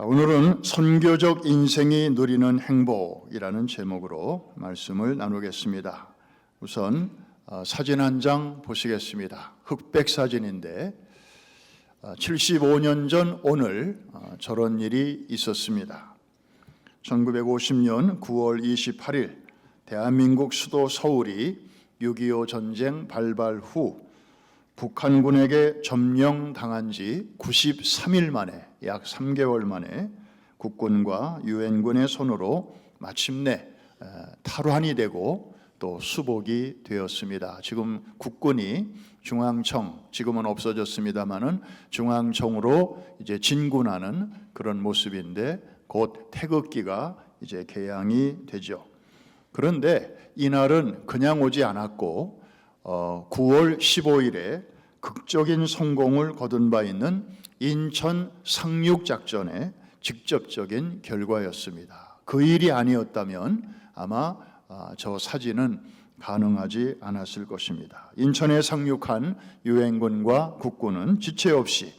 오늘은 선교적 인생이 누리는 행복이라는 제목으로 말씀을 나누겠습니다. 우선 사진 한 장 보시겠습니다. 흑백 사진인데 75년 전 오늘 저런 일이 있었습니다. 1950년 9월 28일 대한민국 수도 서울이 6.25 전쟁 발발 후 북한군에게 점령당한 지 93일 만에, 약 3개월 만에 국군과 유엔군의 손으로 마침내 탈환이 되고 또 수복이 되었습니다. 지금 국군이 중앙청, 지금은 없어졌습니다마는 중앙청으로 이제 진군하는 그런 모습인데 곧 태극기가 이제 개양이 되죠. 그런데 이날은 그냥 오지 않았고 9월 15일에 극적인 성공을 거둔 바 있는 인천 상륙작전의 직접적인 결과였습니다. 그 일이 아니었다면 아마 저 사진은 가능하지 않았을 것입니다. 인천에 상륙한 유엔군과 국군은 지체 없이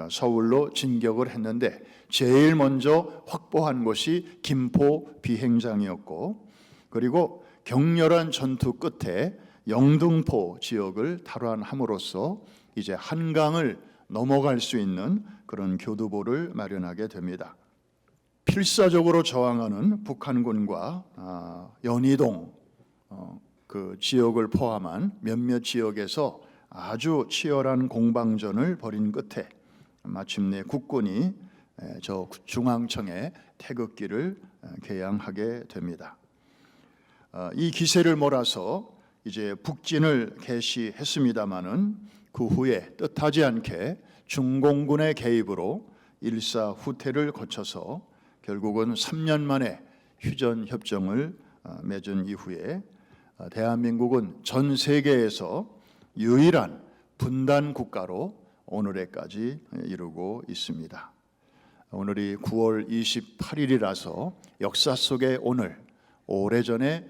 서울로 진격을 했는데 제일 먼저 확보한 곳이 김포 비행장이었고, 그리고 격렬한 전투 끝에 영등포 지역을 탈환함으로써 이제 한강을 넘어갈 수 있는 그런 교두보를 마련하게 됩니다. 필사적으로 저항하는 북한군과 연희동 그 지역을 포함한 몇몇 지역에서 아주 치열한 공방전을 벌인 끝에 마침내 국군이 저 중앙청에 태극기를 개양하게 됩니다. 이 기세를 몰아서 이제 북진을 개시했습니다마는 그 후에 뜻하지 않게 중공군의 개입으로 일사후퇴를 거쳐서 결국은 3년 만에 휴전협정을 맺은 이후에 대한민국은 전 세계에서 유일한 분단 국가로 오늘에까지 이르고 있습니다. 오늘이 9월 28일이라서 역사 속의 오늘, 오래전에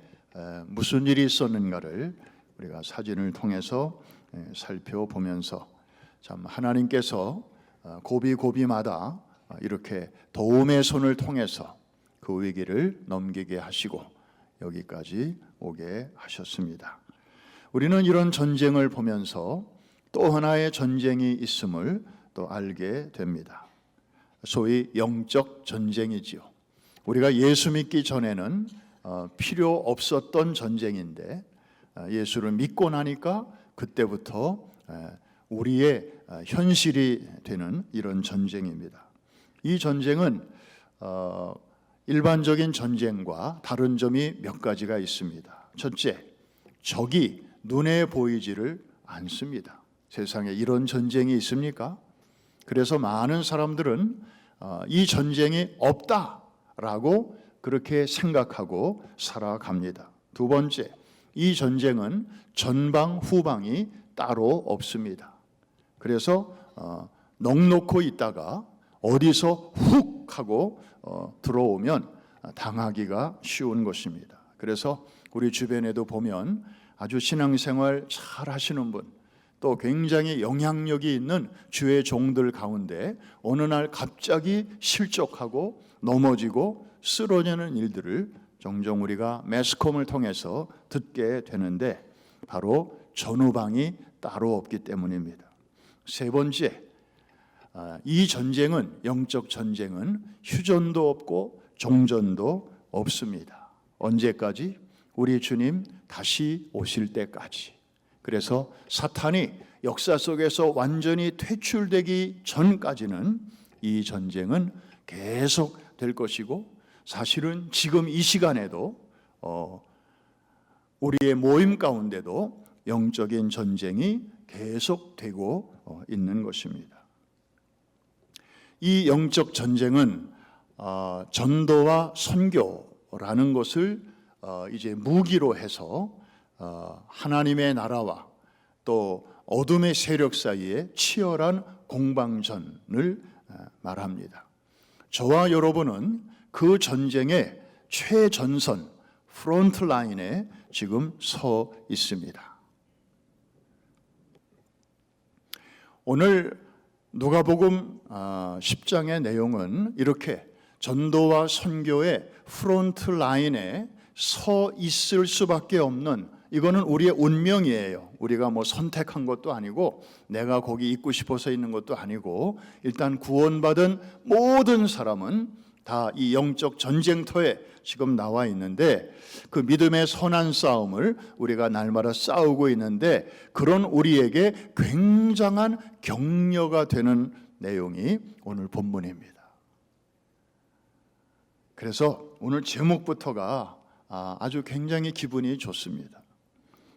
무슨 일이 있었는가를 우리가 사진을 통해서 살펴보면서 참 하나님께서 고비고비마다 이렇게 도움의 손을 통해서 그 위기를 넘기게 하시고 여기까지 오게 하셨습니다. 우리는 이런 전쟁을 보면서 또 하나의 전쟁이 있음을 또 알게 됩니다. 소위 영적 전쟁이지요. 우리가 예수 믿기 전에는 필요 없었던 전쟁인데 예수를 믿고 나니까 그때부터 우리의 현실이 되는 이런 전쟁입니다. 이 전쟁은 일반적인 전쟁과 다른 점이 몇 가지가 있습니다. 첫째, 적이 눈에 보이지를 않습니다. 세상에 이런 전쟁이 있습니까? 그래서 많은 사람들은 이 전쟁이 없다라고 그렇게 생각하고 살아갑니다. 두 번째, 이 전쟁은 전방 후방이 따로 없습니다. 그래서 넋놓고 있다가 어디서 훅 하고 들어오면 당하기가 쉬운 것입니다. 그래서 우리 주변에도 보면 아주 신앙생활 잘 하시는 분, 또 굉장히 영향력이 있는 주의 종들 가운데 어느 날 갑자기 실족하고 넘어지고 쓰러지는 일들을 종종 우리가 매스컴을 통해서 듣게 되는데 바로 전후방이 따로 없기 때문입니다. 세 번째, 이 전쟁은, 영적 전쟁은 휴전도 없고 종전도 없습니다. 언제까지? 우리 주님 다시 오실 때까지. 그래서 사탄이 역사 속에서 완전히 퇴출되기 전까지는 이 전쟁은 계속 될 것이고, 사실은 지금 이 시간에도 우리의 모임 가운데도 영적인 전쟁이 계속되고 있는 것입니다. 이 영적 전쟁은 전도와 선교라는 것을 이제 무기로 해서 하나님의 나라와 또 어둠의 세력 사이에 치열한 공방전을 말합니다. 저와 여러분은 그 전쟁의 최전선, 프론트 라인에 지금 서 있습니다. 오늘 누가복음 10장의 내용은 이렇게 전도와 선교의 프론트 라인에 서 있을 수밖에 없는, 이거는 우리의 운명이에요. 우리가 뭐 선택한 것도 아니고 내가 거기 있고 싶어서 있는 것도 아니고, 일단 구원받은 모든 사람은 다 이 영적 전쟁터에 지금 나와 있는데, 그 믿음의 선한 싸움을 우리가 날마다 싸우고 있는데, 그런 우리에게 굉장한 격려가 되는 내용이 오늘 본문입니다. 그래서 오늘 제목부터가 아주 굉장히 기분이 좋습니다.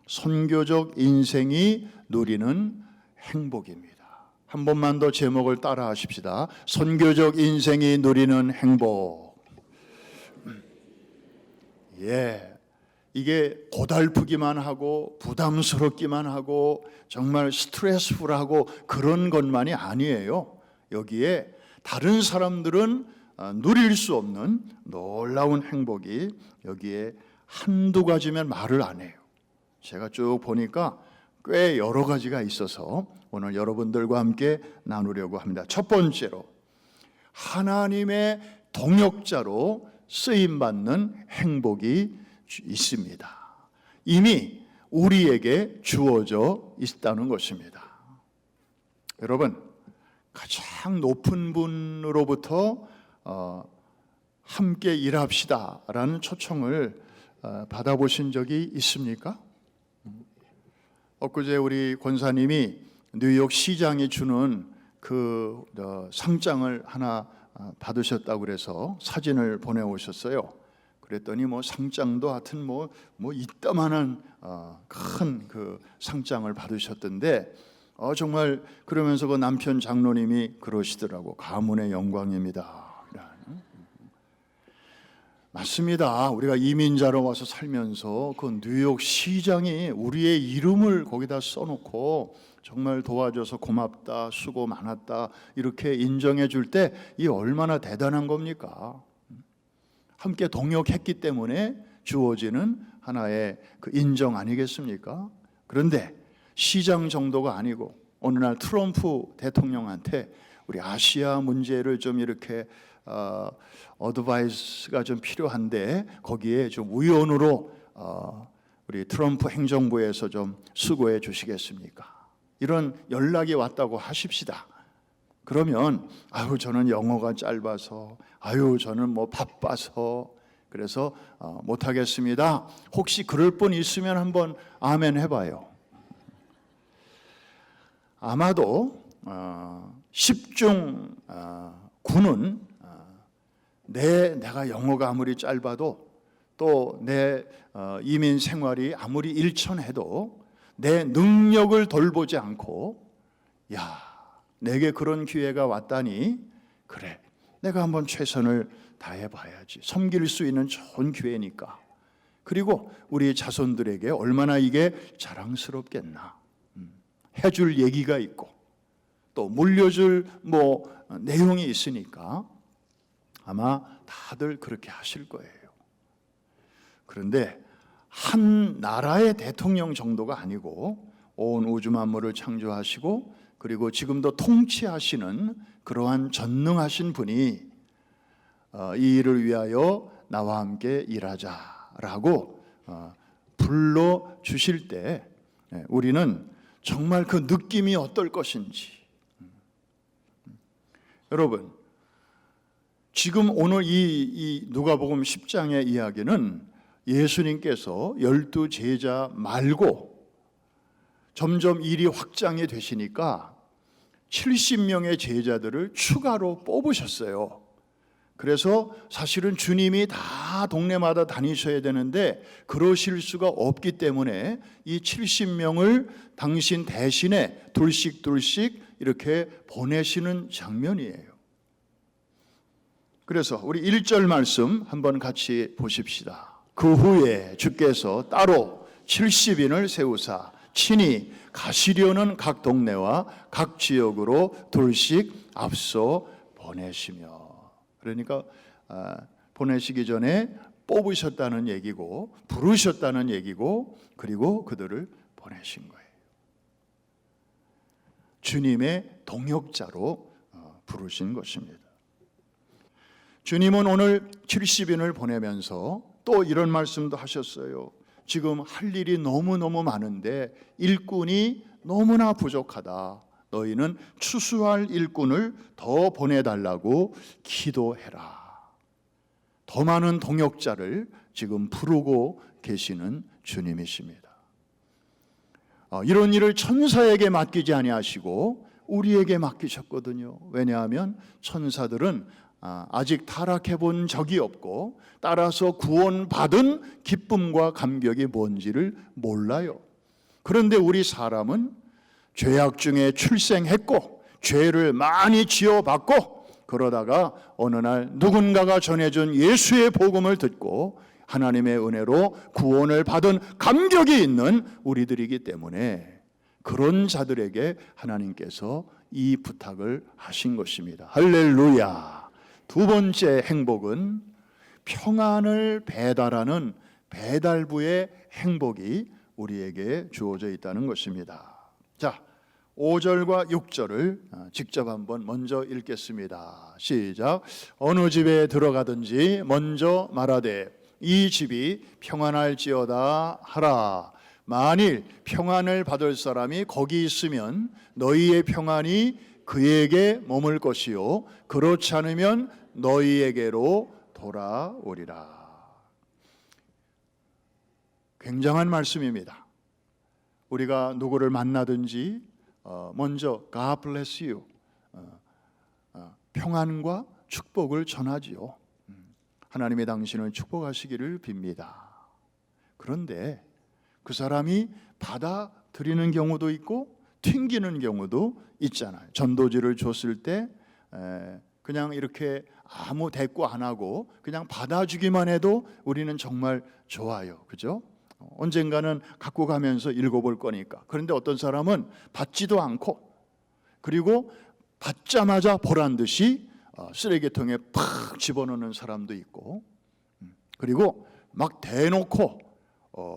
선교적 인생이 누리는 행복입니다. 한 번만 더 제목을 따라 하십시다. 선교적 인생이 누리는 행복. 이게 고달프기만 하고 부담스럽기만 하고 정말 스트레스풀하고 그런 것만이 아니에요. 여기에 다른 사람들은 누릴 수 없는 놀라운 행복이 여기에 한두 가지면 말을 안 해요. 제가 쭉 보니까 꽤 여러 가지가 있어서 오늘 여러분들과 함께 나누려고 합니다. 첫 번째로, 하나님의 동역자로 쓰임받는 행복이 있습니다. 이미 우리에게 주어져 있다는 것입니다. 여러분, 가장 높은 분으로부터 함께 일합시다 라는 초청을 받아보신 적이 있습니까? 엊그제 우리 권사님이 뉴욕 시장이 주는 그 상장을 하나 받으셨다고 그래서 사진을 보내오셨어요. 그랬더니 뭐 상장도 하여튼 뭐 이따만한 큰 그 상장을 받으셨던데, 정말 그러면서 그 남편 장로님이 그러시더라고. 가문의 영광입니다. 맞습니다. 우리가 이민자로 와서 살면서 그 뉴욕 시장이 우리의 이름을 거기다 써놓고 정말 도와줘서 고맙다, 수고 많았다 이렇게 인정해 줄 때 이 얼마나 대단한 겁니까? 함께 동역했기 때문에 주어지는 하나의 그 인정 아니겠습니까? 그런데 시장 정도가 아니고 어느 날 트럼프 대통령한테 우리 아시아 문제를 좀 이렇게 어드바이스가 좀 필요한데 거기에 좀 위원으로 우리 트럼프 행정부에서 좀 수고해 주시겠습니까? 이런 연락이 왔다고 하십시다. 그러면 저는 영어가 짧아서, 저는 뭐 바빠서 그래서 못하겠습니다. 혹시 그럴 분 있으면 한번 아멘 해봐요. 아마도 10중 9는 내가 영어가 아무리 짧아도 또 내 이민 생활이 아무리 일천해도 내 능력을 돌보지 않고, 내게 그런 기회가 왔다니, 그래 내가 한번 최선을 다해봐야지. 섬길 수 있는 좋은 기회니까. 그리고 우리 자손들에게 얼마나 이게 자랑스럽겠나. 해줄 얘기가 있고 또 물려줄 내용이 있으니까 아마 다들 그렇게 하실 거예요. 그런데 한 나라의 대통령 정도가 아니고 온 우주 만물을 창조하시고 그리고 지금도 통치하시는 그러한 전능하신 분이 이 일을 위하여 나와 함께 일하자라고 불러주실 때 우리는 정말 그 느낌이 어떨 것인지. 여러분, 지금 오늘 이 누가복음 10장의 이야기는 예수님께서 12 제자 말고 점점 일이 확장이 되시니까 70명의 제자들을 추가로 뽑으셨어요. 그래서 사실은 주님이 다 동네마다 다니셔야 되는데 그러실 수가 없기 때문에 이 70명을 당신 대신에 둘씩 이렇게 보내시는 장면이에요. 그래서 우리 1절 말씀 한번 같이 보십시다. 그 후에 주께서 따로 70인을 세우사 친히 가시려는 각 동네와 각 지역으로 둘씩 앞서 보내시며. 그러니까 보내시기 전에 뽑으셨다는 얘기고 부르셨다는 얘기고 그리고 그들을 보내신 거예요. 주님의 동역자로 부르신 것입니다. 주님은 오늘 70인을 보내면서 또 이런 말씀도 하셨어요. 지금 할 일이 너무너무 많은데 일꾼이 너무나 부족하다. 너희는 추수할 일꾼을 더 보내달라고 기도해라. 더 많은 동역자를 지금 부르고 계시는 주님이십니다. 이런 일을 천사에게 맡기지 아니하시고 우리에게 맡기셨거든요. 왜냐하면 천사들은 아직 타락해 본 적이 없고 따라서 구원받은 기쁨과 감격이 뭔지를 몰라요. 그런데 우리 사람은 죄악 중에 출생했고 죄를 많이 지어봤고 그러다가 어느 날 누군가가 전해준 예수의 복음을 듣고 하나님의 은혜로 구원을 받은 감격이 있는 우리들이기 때문에 그런 자들에게 하나님께서 이 부탁을 하신 것입니다. 할렐루야. 두 번째 행복은 평안을 배달하는 배달부의 행복이 우리에게 주어져 있다는 것입니다. 자, 5절과 6절을 직접 한번 먼저 읽겠습니다. 시작. 어느 집에 들어가든지 먼저 말하되 이 집이 평안할지어다 하라. 만일 평안을 받을 사람이 거기 있으면 너희의 평안이 그에게 머물 것이요 그렇지 않으면 너희에게로 돌아오리라. 굉장한 말씀입니다. 우리가 누구를 만나든지 먼저 God bless you, 평안과 축복을 전하지요. 하나님이 당신을 축복하시기를 빕니다. 그런데 그 사람이 받아들이는 경우도 있고 튕기는 경우도 있잖아요. 전도지를 줬을 때 그냥 이렇게 아무 대꾸 안 하고 그냥 받아주기만 해도 우리는 정말 좋아요. 그죠? 언젠가는 갖고 가면서 읽어볼 거니까. 그런데 어떤 사람은 받지도 않고 그리고 받자마자 보란 듯이 쓰레기통에 팍 집어넣는 사람도 있고 그리고 막 대놓고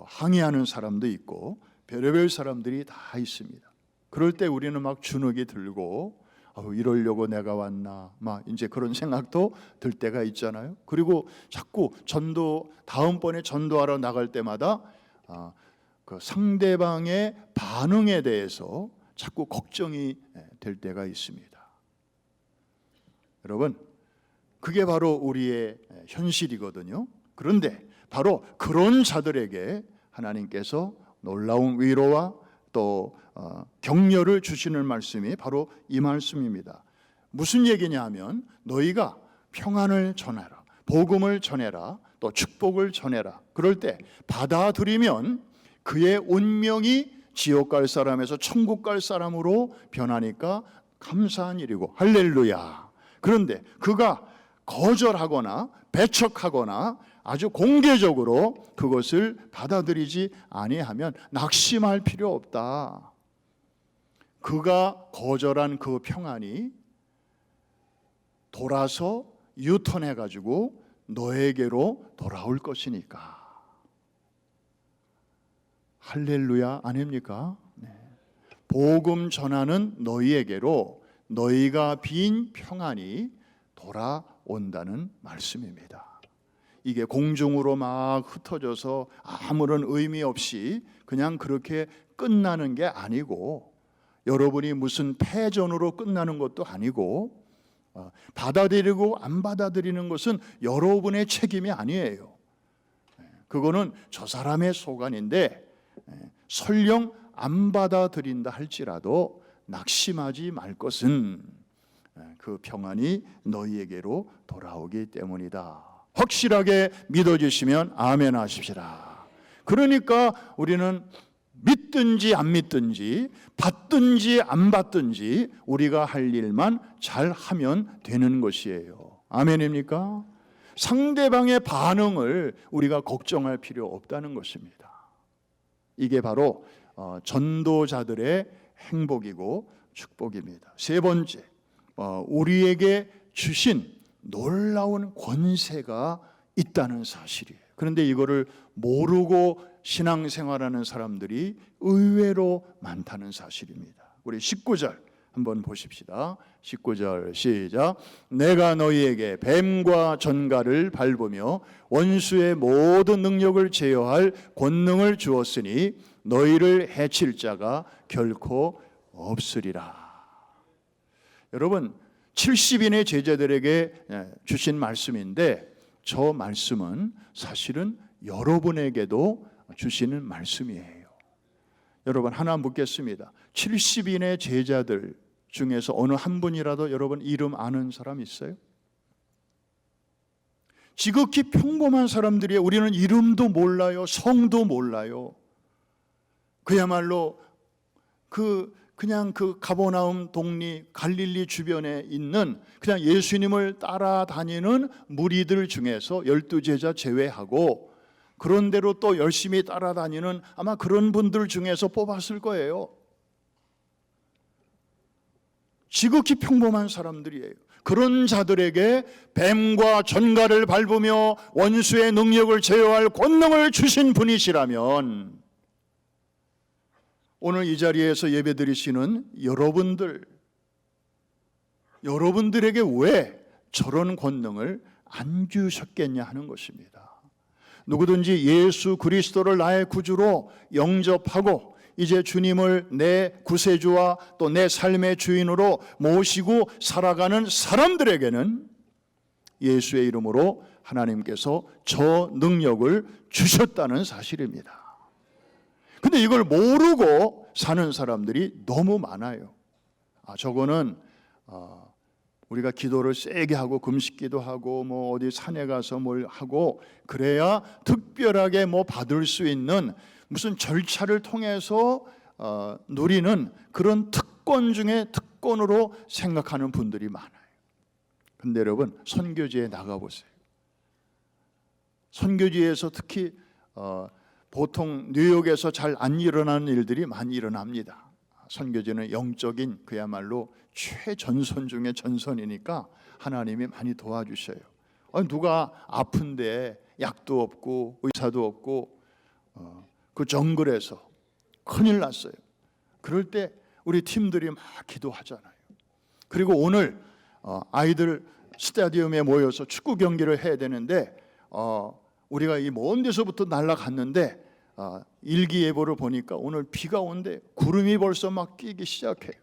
항의하는 사람도 있고 별의별 사람들이 다 있습니다. 그럴 때 우리는 막 주눅이 들고 이러려고 내가 왔나 막 이제 그런 생각도 들 때가 있잖아요. 그리고 자꾸 다음번에 전도하러 나갈 때마다 그 상대방의 반응에 대해서 자꾸 걱정이 될 때가 있습니다. 여러분, 그게 바로 우리의 현실이거든요. 그런데 바로 그런 자들에게 하나님께서 놀라운 위로와 또 격려를 주시는 말씀이 바로 이 말씀입니다. 무슨 얘기냐 하면 너희가 평안을 전해라, 복음을 전해라, 또 축복을 전해라. 그럴 때 받아들이면 그의 운명이 지옥 갈 사람에서 천국 갈 사람으로 변하니까 감사한 일이고 할렐루야. 그런데 그가 거절하거나 배척하거나 아주 공개적으로 그것을 받아들이지 아니하면 낙심할 필요 없다. 그가 거절한 그 평안이 돌아서 유턴해가지고 너에게로 돌아올 것이니까. 할렐루야 아닙니까? 네. 복음 전하는 너희에게로 너희가 빈 평안이 돌아온다는 말씀입니다. 이게 공중으로 막 흩어져서 아무런 의미 없이 그냥 그렇게 끝나는 게 아니고 여러분이 무슨 패전으로 끝나는 것도 아니고 받아들이고 안 받아들이는 것은 여러분의 책임이 아니에요. 그거는 저 사람의 소관인데 설령 안 받아들인다 할지라도 낙심하지 말 것은 그 평안이 너희에게로 돌아오기 때문이다. 확실하게 믿어주시면 아멘 하십시다. 그러니까 우리는 믿든지 안 믿든지 받든지 안 받든지 우리가 할 일만 잘 하면 되는 것이에요. 아멘입니까? 상대방의 반응을 우리가 걱정할 필요 없다는 것입니다. 이게 바로 전도자들의 행복이고 축복입니다. 세 번째, 우리에게 주신 놀라운 권세가 있다는 사실이에요. 그런데 이거를 모르고 신앙생활하는 사람들이 의외로 많다는 사실입니다. 우리 19절 한번 보십시다. 19절 시작. 내가 너희에게 뱀과 전갈을 밟으며 원수의 모든 능력을 제어할 권능을 주었으니 너희를 해칠 자가 결코 없으리라. 여러분 70인의 제자들에게 주신 말씀인데 저 말씀은 사실은 여러분에게도 주시는 말씀이에요. 여러분 하나 묻겠습니다. 70인의 제자들 중에서 어느 한 분이라도 여러분 이름 아는 사람 있어요? 지극히 평범한 사람들이에요. 우리는 이름도 몰라요. 성도 몰라요. 그야말로 그냥 그 가버나움 동리 갈릴리 주변에 있는 그냥 예수님을 따라다니는 무리들 중에서 12제자 제외하고 그런대로 또 열심히 따라다니는 아마 그런 분들 중에서 뽑았을 거예요. 지극히 평범한 사람들이에요. 그런 자들에게 뱀과 전갈을 밟으며 원수의 능력을 제어할 권능을 주신 분이시라면 오늘 이 자리에서 예배드리시는 여러분들에게 왜 저런 권능을 안 주셨겠냐 하는 것입니다. 누구든지 예수 그리스도를 나의 구주로 영접하고 이제 주님을 내 구세주와 또 내 삶의 주인으로 모시고 살아가는 사람들에게는 예수의 이름으로 하나님께서 저 능력을 주셨다는 사실입니다. 근데 이걸 모르고 사는 사람들이 너무 많아요. 저거는 우리가 기도를 세게 하고 금식기도 하고 뭐 어디 산에 가서 뭘 하고 그래야 특별하게 뭐 받을 수 있는 무슨 절차를 통해서 누리는 그런 특권 중에 특권으로 생각하는 분들이 많아요. 근데 여러분 선교지에 나가보세요. 선교지에서 특히 보통 뉴욕에서 잘 안 일어나는 일들이 많이 일어납니다. 선교지는 영적인 그야말로 최전선 중에 전선이니까 하나님이 많이 도와주셔요. 누가 아픈데 약도 없고 의사도 없고 그 정글에서 큰일 났어요. 그럴 때 우리 팀들이 막 기도하잖아요. 그리고 오늘 아이들 스타디움에 모여서 축구 경기를 해야 되는데 우리가 이 먼 데서부터 날아갔는데 일기예보를 보니까 오늘 비가 온대. 구름이 벌써 막 끼기 시작해요.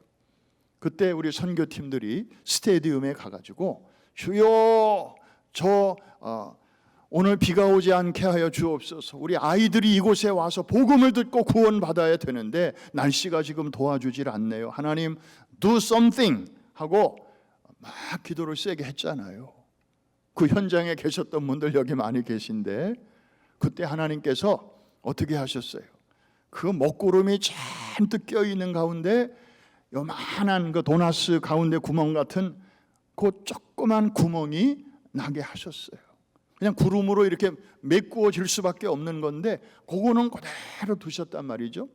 그때 우리 선교팀들이 스타디움에 가가지고 주여 저 오늘 비가 오지 않게 하여 주옵소서. 우리 아이들이 이곳에 와서 복음을 듣고 구원받아야 되는데 날씨가 지금 도와주질 않네요. 하나님 do something 하고 막 기도를 세게 했잖아요. 그 현장에 계셨던 분들 여기 많이 계신데 그때 하나님께서 어떻게 하셨어요? 그 먹구름이 잔뜩 껴있는 가운데 요만한 그 도나스 가운데 구멍 같은 그 조그만 구멍이 나게 하셨어요. 그냥 구름으로 이렇게 메꾸어질 수밖에 없는 건데 그거는 그대로 두셨단 말이죠.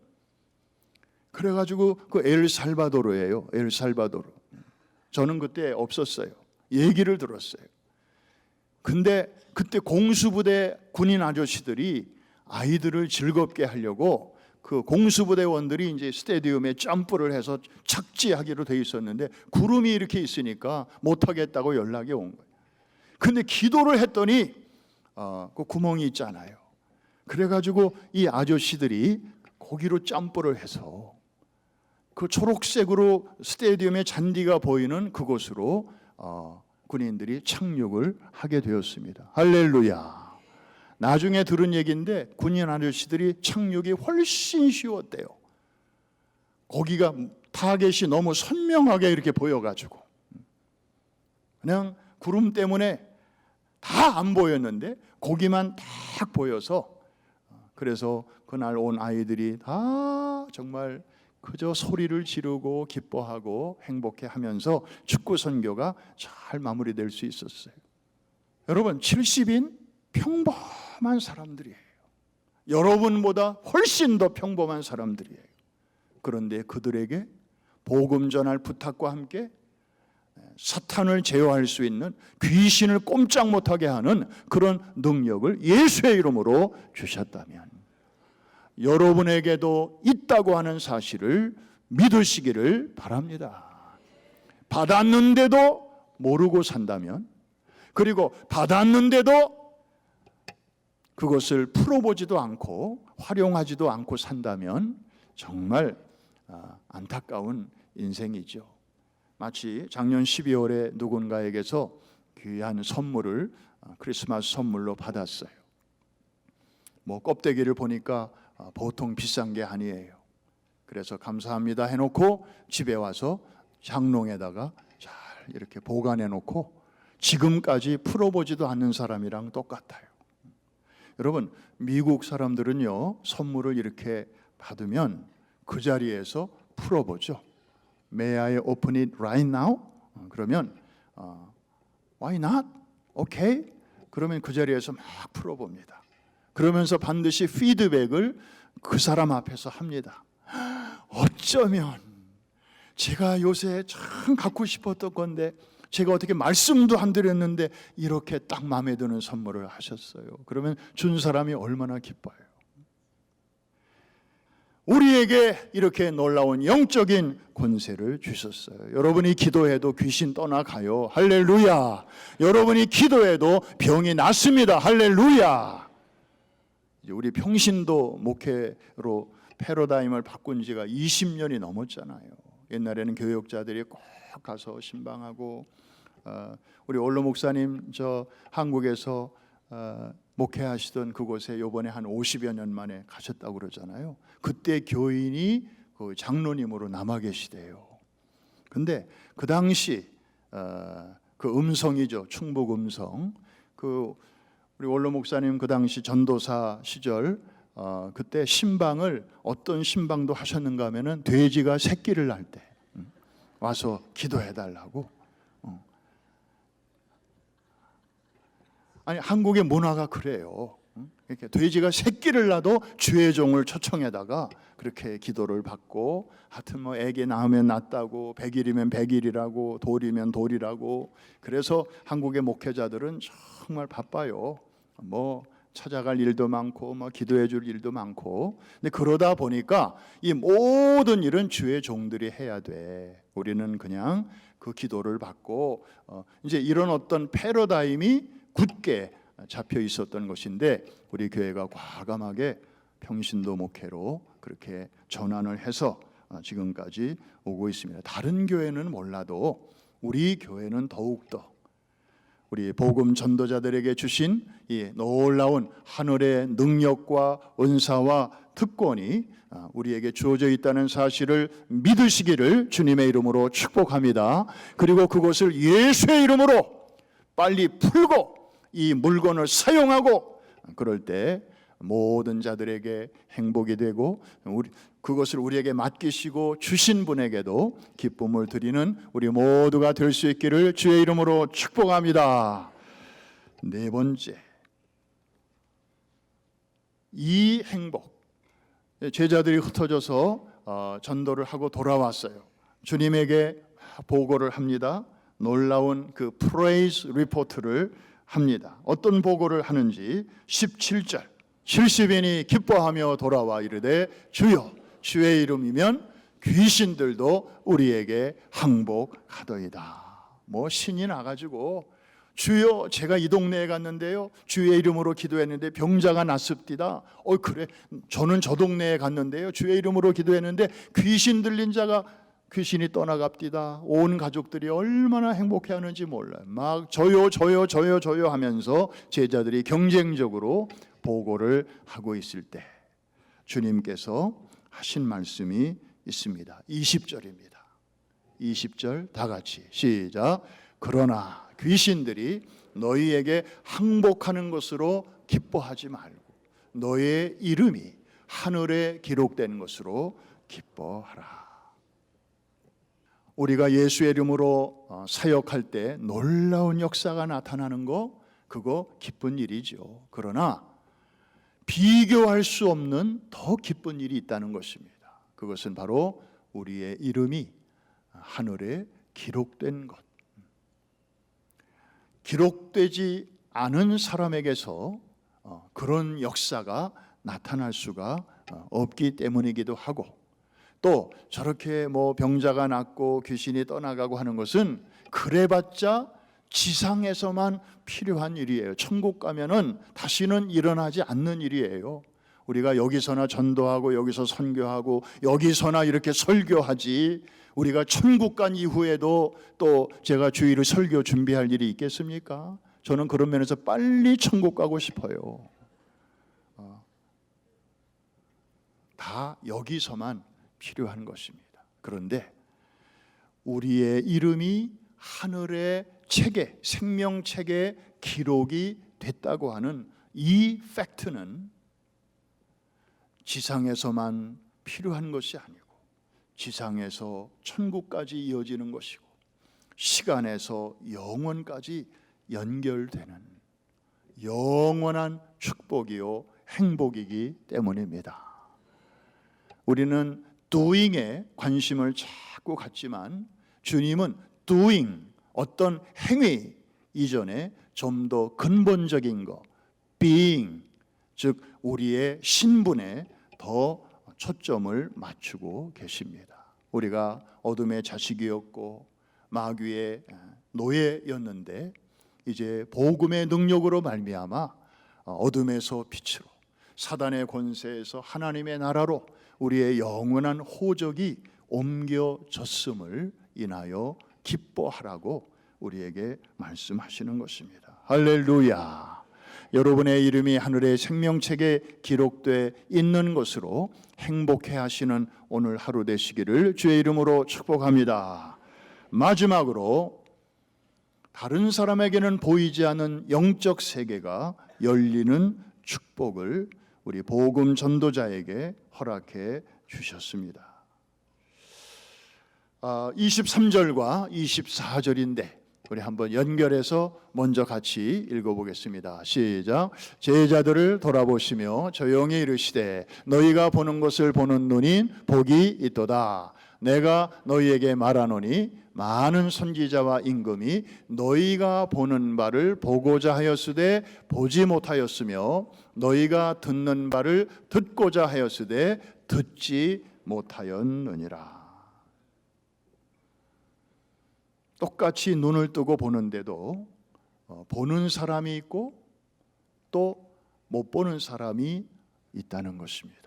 그래가지고 그 엘살바도르예요. 엘살바도르. 저는 그때 없었어요. 얘기를 들었어요. 근데 그때 공수부대 군인 아저씨들이 아이들을 즐겁게 하려고 그 공수부대원들이 이제 스타디움에 점프를 해서 착지하기로 돼 있었는데 구름이 이렇게 있으니까 못하겠다고 연락이 온 거예요. 근데 기도를 했더니 그 구멍이 있잖아요. 그래가지고 이 아저씨들이 거기로 점프를 해서 그 초록색으로 스타디움의 잔디가 보이는 그곳으로 군인들이 착륙을 하게 되었습니다. 할렐루야. 나중에 들은 얘기인데 군인 아저씨들이 착륙이 훨씬 쉬웠대요. 거기가 타겟이 너무 선명하게 이렇게 보여가지고 그냥 구름 때문에 다 안 보였는데 거기만 딱 보여서 그래서 그날 온 아이들이 다 정말 그저 소리를 지르고 기뻐하고 행복해하면서 축구 선교가 잘 마무리될 수 있었어요. 여러분 70인 평범한 사람들이에요. 여러분보다 훨씬 더 평범한 사람들이에요. 그런데 그들에게 복음 전할 부탁과 함께 사탄을 제어할 수 있는 귀신을 꼼짝 못하게 하는 그런 능력을 예수의 이름으로 주셨다면 여러분에게도 있다고 하는 사실을 믿으시기를 바랍니다. 받았는데도 모르고 산다면, 그리고 받았는데도 그것을 풀어보지도 않고 활용하지도 않고 산다면 정말 안타까운 인생이죠. 마치 작년 12월에 누군가에게서 귀한 선물을 크리스마스 선물로 받았어요. 뭐 껍데기를 보니까 보통 비싼 게 아니에요. 그래서 감사합니다 해놓고 집에 와서 장롱에다가 잘 이렇게 보관해 놓고 지금까지 풀어보지도 않는 사람이랑 똑같아요. 여러분, 미국 사람들은요, 선물을 이렇게 받으면 그 자리에서 풀어보죠. May I open it right now? 그러면 Why not? Okay? 그러면 그 자리에서 막 풀어봅니다. 그러면서 반드시 피드백을 그 사람 앞에서 합니다. 어쩌면 제가 요새 참 갖고 싶었던 건데 제가 어떻게 말씀도 안 드렸는데 이렇게 딱 마음에 드는 선물을 하셨어요. 그러면 준 사람이 얼마나 기뻐요. 우리에게 이렇게 놀라운 영적인 권세를 주셨어요. 여러분이 기도해도 귀신 떠나가요. 할렐루야. 여러분이 기도해도 병이 낫습니다. 할렐루야. 우리 평신도 목회로 패러다임을 바꾼 지가 20년이 넘었잖아요. 옛날에는 교역자들이 꼭 가서 신방하고, 우리 올로 목사님 저 한국에서 목회하시던 그곳에 이번에 한 50여 년 만에 가셨다고 그러잖아요. 그때 교인이 그 장로님으로 남아 계시대요. 근데 그 당시 그 음성이죠, 충북 음성, 그 우리 올로 목사님 그 당시 전도사 시절 그때 신방을 어떤 신방도 하셨는가 하면은 돼지가 새끼를 낳을 때 와서 기도해 달라고. 아니, 한국의 문화가 그래요. 이렇게 돼지가 새끼를 낳아도 주의 종을 초청해다가 그렇게 기도를 받고, 하여튼 뭐 애기 낳으면 낳다고, 100일이면 100일이라고, 돌이면 돌이라고. 그래서 한국의 목회자들은 정말 바빠요. 뭐 찾아갈 일도 많고 뭐 기도해 줄 일도 많고. 근데 그러다 보니까 이 모든 일은 주의 종들이 해야 돼. 우리는 그냥 그 기도를 받고 이제 이런 어떤 패러다임이 굳게 잡혀 있었던 것인데, 우리 교회가 과감하게 평신도 목회로 그렇게 전환을 해서 지금까지 오고 있습니다. 다른 교회는 몰라도 우리 교회는 더욱더 우리 복음 전도자들에게 주신 이 놀라운 하늘의 능력과 은사와 특권이 우리에게 주어져 있다는 사실을 믿으시기를 주님의 이름으로 축복합니다. 그리고 그것을 예수의 이름으로 빨리 풀고 이 물건을 사용하고, 그럴 때 모든 자들에게 행복이 되고 그것을 우리에게 맡기시고 주신 분에게도 기쁨을 드리는 우리 모두가 될 수 있기를 주의 이름으로 축복합니다. 네 번째, 이 행복. 제자들이 흩어져서 전도를 하고 돌아왔어요. 주님에게 보고를 합니다. 놀라운 그 프레이즈 리포트를 합니다. 어떤 보고를 하는지 17절, 70인이 기뻐하며 돌아와 이르되 주여 주의 이름이면 귀신들도 우리에게 항복하더이다. 뭐 신이 나가지고 주여 제가 이 동네에 갔는데요, 주의 이름으로 기도했는데 병자가 낫습디다. 그래, 저는 저 동네에 갔는데요, 주의 이름으로 기도했는데 귀신 들린 자가 귀신이 떠나갑디다. 온 가족들이 얼마나 행복해하는지 몰라요. 막 저요 하면서 제자들이 경쟁적으로 보고를 하고 있을 때 주님께서 하신 말씀이 있습니다. 20절입니다. 20절 다 같이 시작. 그러나 귀신들이 너희에게 항복하는 것으로 기뻐하지 말고 너희의 이름이 하늘에 기록된 것으로 기뻐하라. 우리가 예수의 이름으로 사역할 때 놀라운 역사가 나타나는 거, 그거 기쁜 일이죠. 그러나 비교할 수 없는 더 기쁜 일이 있다는 것입니다. 그것은 바로 우리의 이름이 하늘에 기록된 것. 기록되지 않은 사람에게서 그런 역사가 나타날 수가 없기 때문이기도 하고, 또 저렇게 뭐 병자가 낫고 귀신이 떠나가고 하는 것은 그래봤자 지상에서만 필요한 일이에요. 천국 가면은 다시는 일어나지 않는 일이에요. 우리가 여기서나 전도하고 여기서 선교하고 여기서나 이렇게 설교하지, 우리가 천국 간 이후에도 또 제가 주일을 설교 준비할 일이 있겠습니까? 저는 그런 면에서 빨리 천국 가고 싶어요. 다 여기서만 필요한 것입니다. 그런데 우리의 이름이 하늘의 책에, 생명책에 기록이 됐다고 하는 이 팩트는 지상에서만 필요한 것이 아니고 지상에서 천국까지 이어지는 것이고 시간에서 영원까지 연결되는 영원한 축복이요 행복이기 때문입니다. 우리는 doing에 관심을 자꾸 갖지만 주님은 doing, 어떤 행위 이전에 좀 더 근본적인 것, being, 즉 우리의 신분에 더 초점을 맞추고 계십니다. 우리가 어둠의 자식이었고 마귀의 노예였는데 이제 복음의 능력으로 말미암아 어둠에서 빛으로, 사단의 권세에서 하나님의 나라로 우리의 영원한 호적이 옮겨졌음을 인하여 기뻐하라고 우리에게 말씀하시는 것입니다. 할렐루야. 여러분의 이름이 하늘의 생명책에 기록되어 있는 것으로 행복해 하시는 오늘 하루 되시기를 주의 이름으로 축복합니다. 마지막으로 다른 사람에게는 보이지 않는 영적 세계가 열리는 축복을 우리 복음 전도자에게 허락해 주셨습니다. 23절과 24절인데 우리 한번 연결해서 먼저 같이 읽어보겠습니다. 시작. 제자들을 돌아보시며 조용히 이르시되 너희가 보는 것을 보는 눈인 복이 있도다. 내가 너희에게 말하노니 많은 선지자와 임금이 너희가 보는 바를 보고자 하였으되 보지 못하였으며 너희가 듣는 바를 듣고자 하였으되 듣지 못하였느니라. 똑같이 눈을 뜨고 보는데도 보는 사람이 있고 또 못 보는 사람이 있다는 것입니다.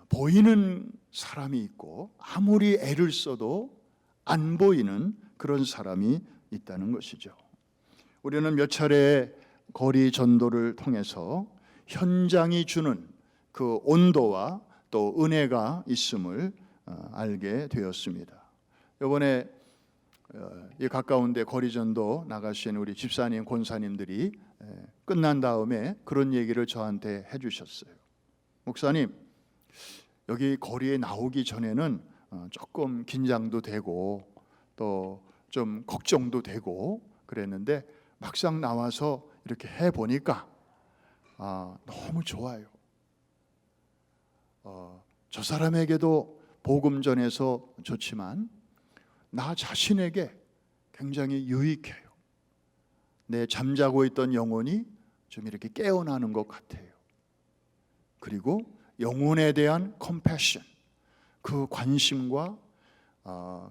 보이는 사람이 있고 아무리 애를 써도 안 보이는 그런 사람이 있다는 것이죠. 우리는 몇 차례 거리 전도를 통해서 현장이 주는 그 온도와 또 은혜가 있음을 알게 되었습니다. 이번에 이 가까운데 거리 전도 나가신 우리 집사님, 권사님들이 끝난 다음에 그런 얘기를 저한테 해주셨어요. 목사님, 여기 거리에 나오기 전에는 조금 긴장도 되고 또 좀 걱정도 되고 그랬는데 막상 나와서 이렇게 해보니까 너무 좋아요. 저 사람에게도 복음 전해서 좋지만 나 자신에게 굉장히 유익해요. 내 잠자고 있던 영혼이 좀 이렇게 깨어나는 것 같아요. 그리고 영혼에 대한 컴패션, 그 관심과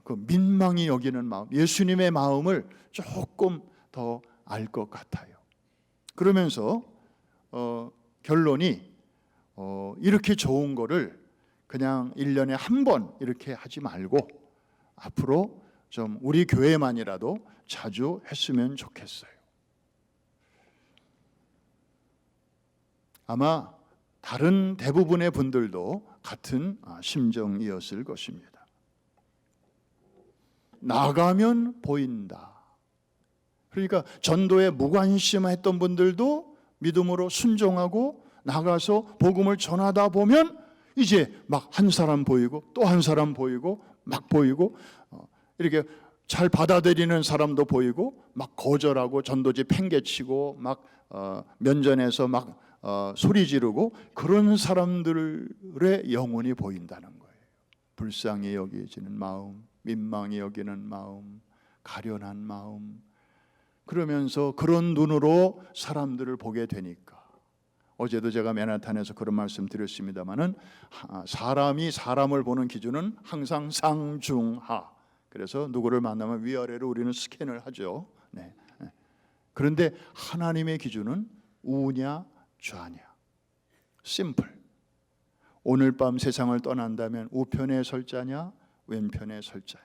그 민망히 여기는 마음, 예수님의 마음을 조금 더 알 것 같아요. 그러면서 결론이 이렇게 좋은 거를 그냥 1년에 한 번 이렇게 하지 말고 앞으로 좀 우리 교회만이라도 자주 했으면 좋겠어요. 아마 다른 대부분의 분들도 같은 심정이었을 것입니다. 나가면 보인다. 그러니까 전도에 무관심했던 분들도 믿음으로 순종하고 나가서 복음을 전하다 보면 이제 막 한 사람 보이고 또 한 사람 보이고 막 보이고 이렇게 잘 받아들이는 사람도 보이고 막 거절하고 전도지 팽개치고 막 면전에서 막 소리 지르고 그런 사람들의 영혼이 보인다는 거예요. 불쌍히 여기지는 마음, 민망히 여기는 마음, 가련한 마음. 그러면서 그런 눈으로 사람들을 보게 되니까 어제도 제가 맨하탄에서 그런 말씀 드렸습니다마는 사람이 사람을 보는 기준은 항상 상중하. 그래서 누구를 만나면 위아래로 우리는 스캔을 하죠. 네. 그런데 하나님의 기준은 우냐 좌냐. 심플. 오늘 밤 세상을 떠난다면 우편에 설 자냐 왼편에 설 자냐.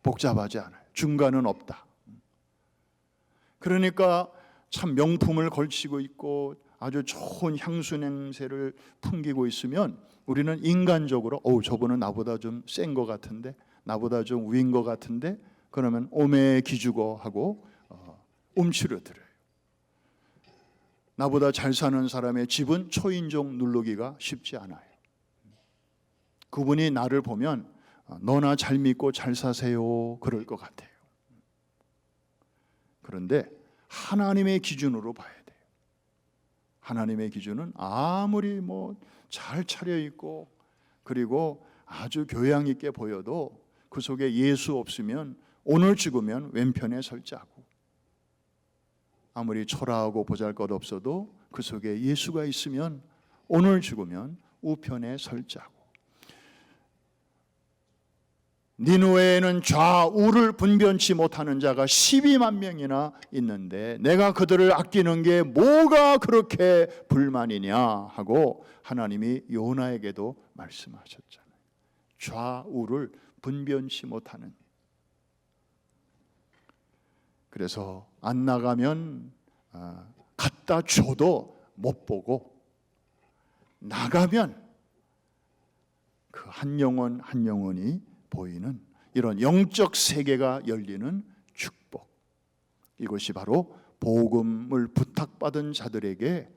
복잡하지 않아요. 중간은 없다. 그러니까 참 명품을 걸치고 있고 아주 좋은 향수 냄새를 풍기고 있으면 우리는 인간적으로 저분은 나보다 좀 센 것 같은데, 나보다 좀 위인 것 같은데, 그러면 오매 기주고 하고 움츠러들어요. 나보다 잘 사는 사람의 집은 초인종 누르기가 쉽지 않아요. 그분이 나를 보면 너나 잘 믿고 잘 사세요 그럴 것 같아요. 그런데 하나님의 기준으로 봐야 돼요. 하나님의 기준은 아무리 잘 차려입고 그리고 아주 교양 있게 보여도 그 속에 예수 없으면 오늘 죽으면 왼편에 설자고, 아무리 초라하고 보잘것없어도 그 속에 예수가 있으면 오늘 죽으면 우편에 설자고. 니느웨에는 좌우를 분변치 못하는 자가 12만 명이나 있는데 내가 그들을 아끼는 게 뭐가 그렇게 불만이냐 하고 하나님이 요나에게도 말씀하셨잖아요. 좌우를 분변치 못하는. 그래서 안 나가면 갖다 줘도 못 보고, 나가면 그 한 영혼 한 영혼이 보이는 이런 영적 세계가 열리는 축복. 이것이 바로 복음을 부탁받은 자들에게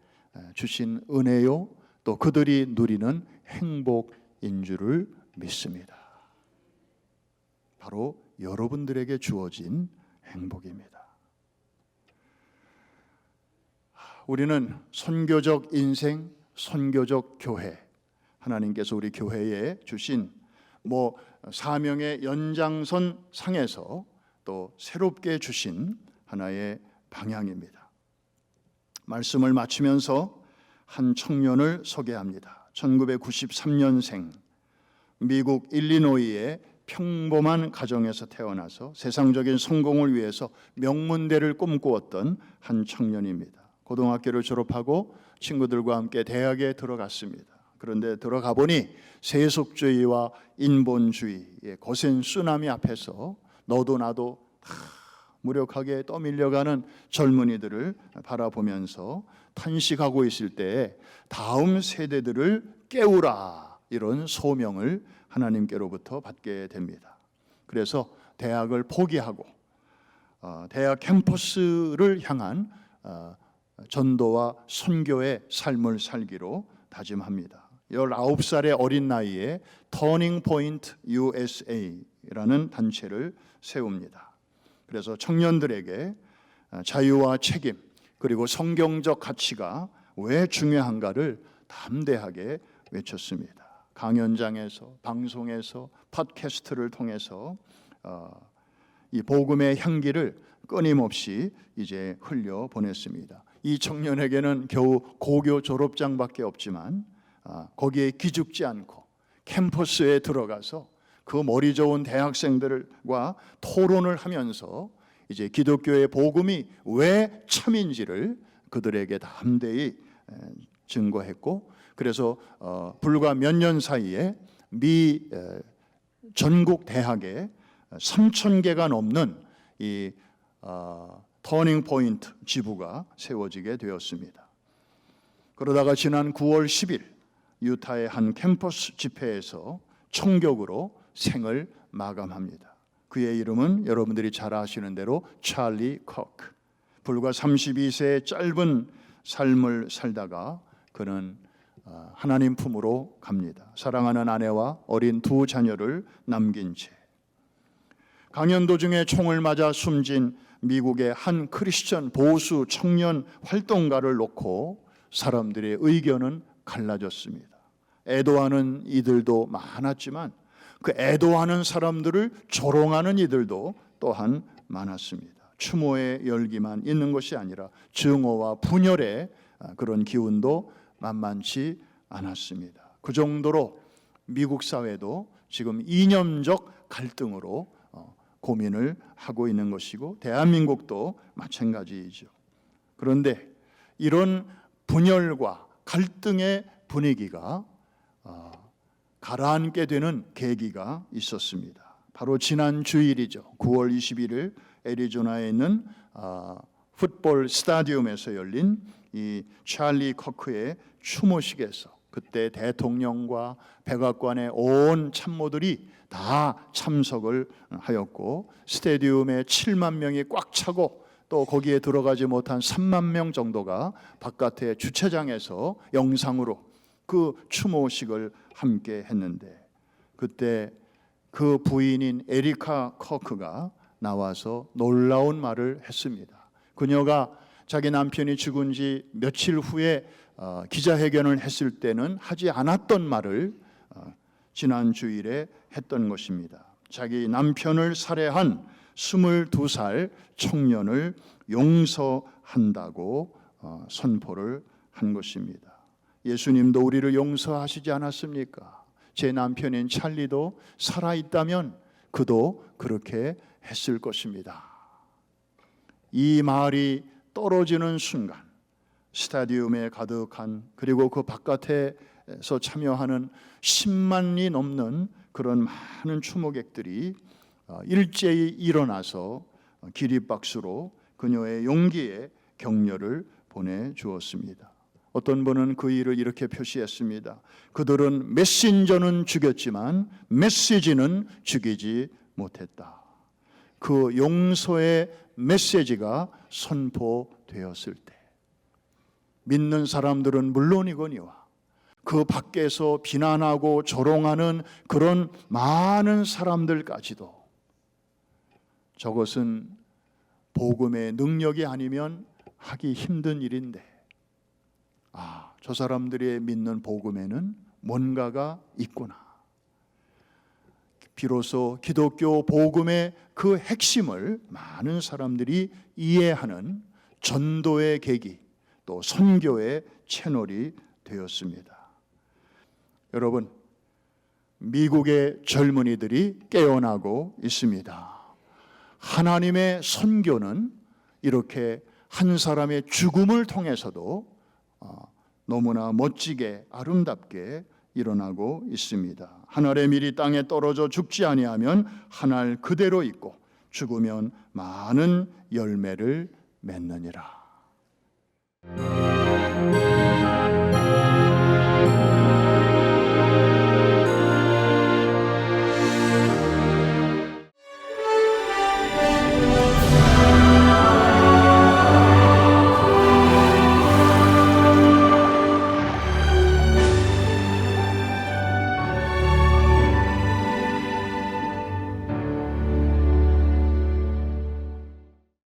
주신 은혜요, 또 그들이 누리는 행복인 줄을 믿습니다. 바로 여러분들에게 주어진 행복입니다. 우리는 선교적 인생, 선교적 교회, 하나님께서 우리 교회에 주신 사명의 연장선 상에서 또 새롭게 주신 하나의 방향입니다. 말씀을 마치면서 한 청년을 소개합니다. 1993년생, 미국 일리노이의 평범한 가정에서 태어나서 세상적인 성공을 위해서 명문대를 꿈꾸었던 한 청년입니다. 고등학교를 졸업하고 친구들과 함께 대학에 들어갔습니다. 그런데 들어가 보니 세속주의와 인본주의의 거센 쓰나미 앞에서 너도 나도 무력하게 떠밀려가는 젊은이들을 바라보면서 탄식하고 있을 때 다음 세대들을 깨우라, 이런 소명을 하나님께로부터 받게 됩니다. 그래서 대학을 포기하고 대학 캠퍼스를 향한 전도와 선교의 삶을 살기로 다짐합니다. 19살의 어린 나이에 터닝 포인트 USA라는 단체를 세웁니다. 그래서 청년들에게 자유와 책임 그리고 성경적 가치가 왜 중요한가를 담대하게 외쳤습니다. 강연장에서, 방송에서, 팟캐스트를 통해서 이 복음의 향기를 끊임없이 이제 흘려 보냈습니다. 이 청년에게는 겨우 고교 졸업장밖에 없지만 거기에 기죽지 않고 캠퍼스에 들어가서 그 머리 좋은 대학생들과 토론을 하면서 이제 기독교의 복음이 왜 참인지를 그들에게 담대히 증거했고, 그래서 불과 몇 년 사이에 미 전국 대학에 3,000개가 넘는 이 터닝 포인트 지부가 세워지게 되었습니다. 그러다가 지난 9월 10일 유타의 한 캠퍼스 집회에서 총격으로 생을 마감합니다. 그의 이름은 여러분들이 잘 아시는 대로 찰리 코크. 불과 32세의 짧은 삶을 살다가 그는 하나님 품으로 갑니다. 사랑하는 아내와 어린 두 자녀를 남긴 채 강연 도중에 총을 맞아 숨진 미국의 한 크리스천 보수 청년 활동가를 놓고 사람들의 의견은 갈라졌습니다. 애도하는 이들도 많았지만 그 애도하는 사람들을 조롱하는 이들도 또한 많았습니다. 추모의 열기만 있는 것이 아니라 증오와 분열의 그런 기운도 만만치 않았습니다. 그 정도로 미국 사회도 지금 이념적 갈등으로 고민을 하고 있는 것이고 대한민국도 마찬가지이죠. 그런데 이런 분열과 갈등의 분위기가 가라앉게 되는 계기가 있었습니다. 바로 지난 주일이죠. 9월 21일 애리조나에 있는 풋볼 스타디움에서 열린 이 찰리 커크의 추모식에서 그때 대통령과 백악관의 온 참모들이 다 참석을 하였고 스타디움에 7만 명이 꽉 차고 또 거기에 들어가지 못한 3만 명 정도가 바깥의 주차장에서 영상으로 그 추모식을 함께 했는데 그때 그 부인인 에리카 커크가 나와서 놀라운 말을 했습니다. 그녀가 자기 남편이 죽은 지 며칠 후에 기자회견을 했을 때는 하지 않았던 말을 지난 주일에 했던 것입니다. 자기 남편을 살해한 22살 청년을 용서한다고 선포를 한 것입니다. 예수님도 우리를 용서하시지 않았습니까? 제 남편인 찰리도 살아있다면 그도 그렇게 했을 것입니다. 이 말이 떨어지는 순간 스타디움에 가득한 그리고 그 바깥에서 참여하는 10만이 넘는 그런 많은 추모객들이 일제히 일어나서 기립박수로 그녀의 용기에 격려를 보내주었습니다. 어떤 분은 그 일을 이렇게 표시했습니다. 그들은 메신저는 죽였지만 메시지는 죽이지 못했다. 그 용서의 메시지가 선포되었을 때 믿는 사람들은 물론이거니와 그 밖에서 비난하고 조롱하는 그런 많은 사람들까지도 저것은 복음의 능력이 아니면 하기 힘든 일인데 저 사람들이 믿는 복음에는 뭔가가 있구나. 비로소 기독교 복음의 그 핵심을 많은 사람들이 이해하는 전도의 계기 또 선교의 채널이 되었습니다. 여러분, 미국의 젊은이들이 깨어나고 있습니다. 하나님의 선교는 이렇게 한 사람의 죽음을 통해서도 너무나 멋지게 아름답게 일어나고 있습니다. 한 알의 밀이 땅에 떨어져 죽지 아니하면 한 알 그대로 있고 죽으면 많은 열매를 맺느니라.